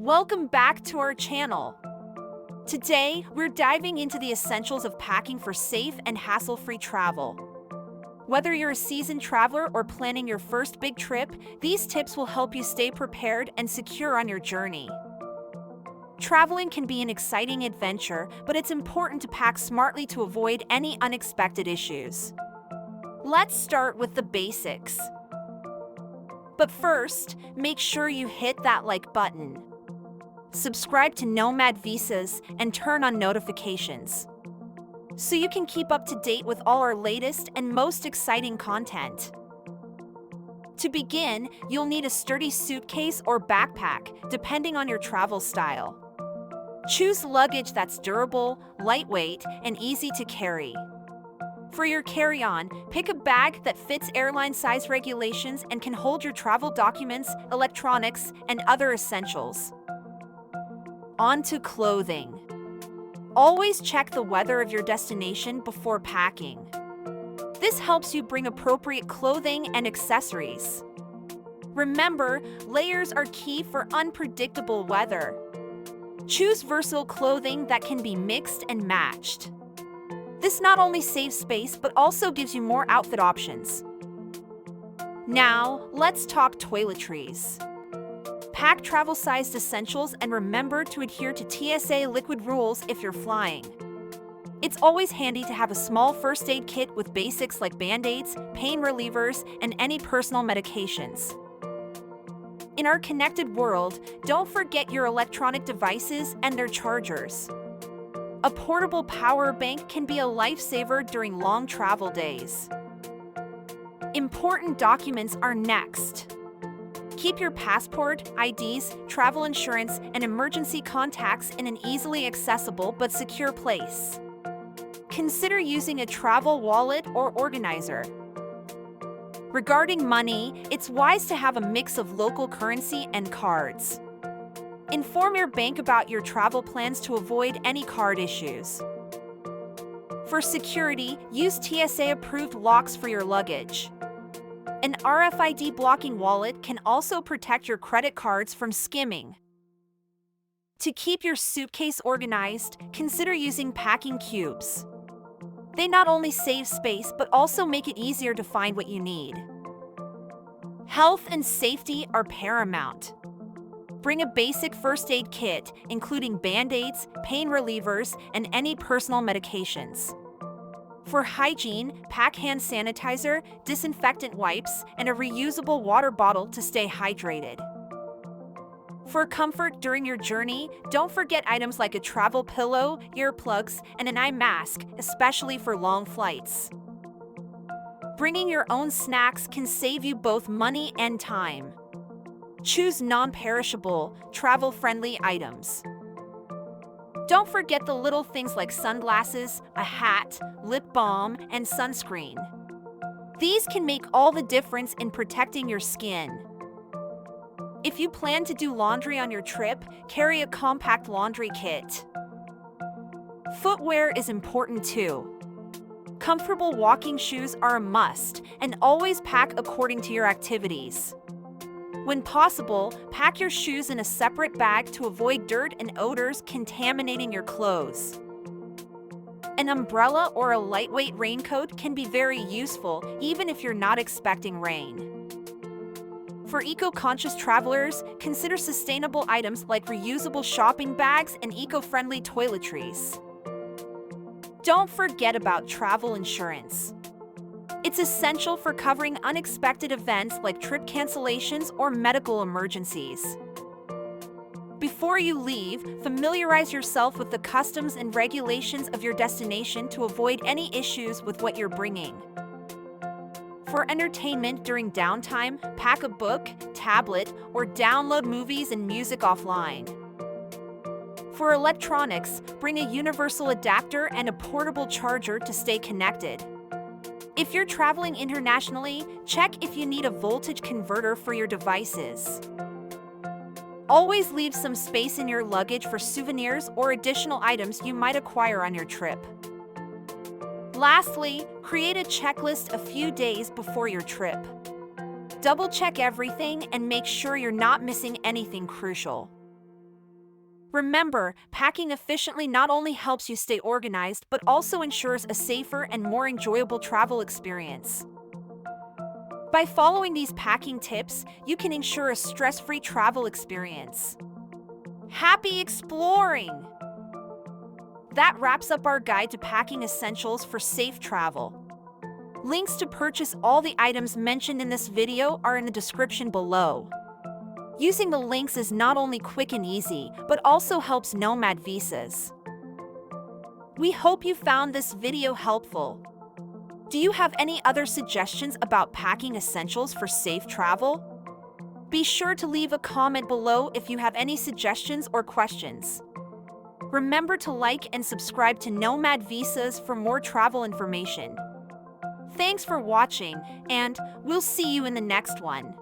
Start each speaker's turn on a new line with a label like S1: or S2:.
S1: Welcome back to our channel. Today, we're diving into the essentials of packing for safe and hassle-free travel. Whether you're a seasoned traveler or planning your first big trip, these tips will help you stay prepared and secure on your journey. Traveling can be an exciting adventure, but it's important to pack smartly to avoid any unexpected issues. Let's start with the basics. But first, make sure you hit that like button. Subscribe to Nomad Visas and turn on notifications so you can keep up to date with all our latest and most exciting content. To begin, you'll need a sturdy suitcase or backpack, depending on your travel style. Choose luggage that's durable, lightweight, and easy to carry. For your carry-on, pick a bag that fits airline size regulations and can hold your travel documents, electronics, and other essentials. On to clothing. Always check the weather of your destination before packing. This helps you bring appropriate clothing and accessories. Remember, layers are key for unpredictable weather. Choose versatile clothing that can be mixed and matched. This not only saves space, but also gives you more outfit options. Now, let's talk toiletries. Pack travel-sized essentials and remember to adhere to TSA liquid rules if you're flying. It's always handy to have a small first aid kit with basics like Band-Aids, pain relievers, and any personal medications. In our connected world, don't forget your electronic devices and their chargers. A portable power bank can be a lifesaver during long travel days. Important documents are next. Keep your passport, IDs, travel insurance, and emergency contacts in an easily accessible but secure place. Consider using a travel wallet or organizer. Regarding money, it's wise to have a mix of local currency and cards. Inform your bank about your travel plans to avoid any card issues. For security, use TSA-approved locks for your luggage. An RFID blocking wallet can also protect your credit cards from skimming. To keep your suitcase organized, consider using packing cubes. They not only save space, but also make it easier to find what you need. Health and safety are paramount. Bring a basic first aid kit, including Band-Aids, pain relievers, and any personal medications. For hygiene, pack hand sanitizer, disinfectant wipes, and a reusable water bottle to stay hydrated. For comfort during your journey, don't forget items like a travel pillow, earplugs, and an eye mask, especially for long flights. Bringing your own snacks can save you both money and time. Choose non-perishable, travel-friendly items. Don't forget the little things like sunglasses, a hat, lip balm, and sunscreen. These can make all the difference in protecting your skin. If you plan to do laundry on your trip, carry a compact laundry kit. Footwear is important too. Comfortable walking shoes are a must, and always pack according to your activities. When possible, pack your shoes in a separate bag to avoid dirt and odors contaminating your clothes. An umbrella or a lightweight raincoat can be very useful, even if you're not expecting rain. For eco-conscious travelers, consider sustainable items like reusable shopping bags and eco-friendly toiletries. Don't forget about travel insurance. It's essential for covering unexpected events like trip cancellations or medical emergencies. Before you leave, familiarize yourself with the customs and regulations of your destination to avoid any issues with what you're bringing. For entertainment during downtime, pack a book, tablet, or download movies and music offline. For electronics, bring a universal adapter and a portable charger to stay connected. If you're traveling internationally, check if you need a voltage converter for your devices. Always leave some space in your luggage for souvenirs or additional items you might acquire on your trip. Lastly, create a checklist a few days before your trip. Double-check everything and make sure you're not missing anything crucial. Remember, packing efficiently not only helps you stay organized but also ensures a safer and more enjoyable travel experience. By following these packing tips, you can ensure a stress-free travel experience. Happy exploring! That wraps up our guide to packing essentials for safe travel. Links to purchase all the items mentioned in this video are in the description below. Using the links is not only quick and easy, but also helps nomad visas. We hope you found this video helpful. Do you have any other suggestions about packing essentials for safe travel? Be sure to leave a comment below if you have any suggestions or questions. Remember to like and subscribe to Nomad Visas for more travel information. Thanks for watching, and we'll see you in the next one.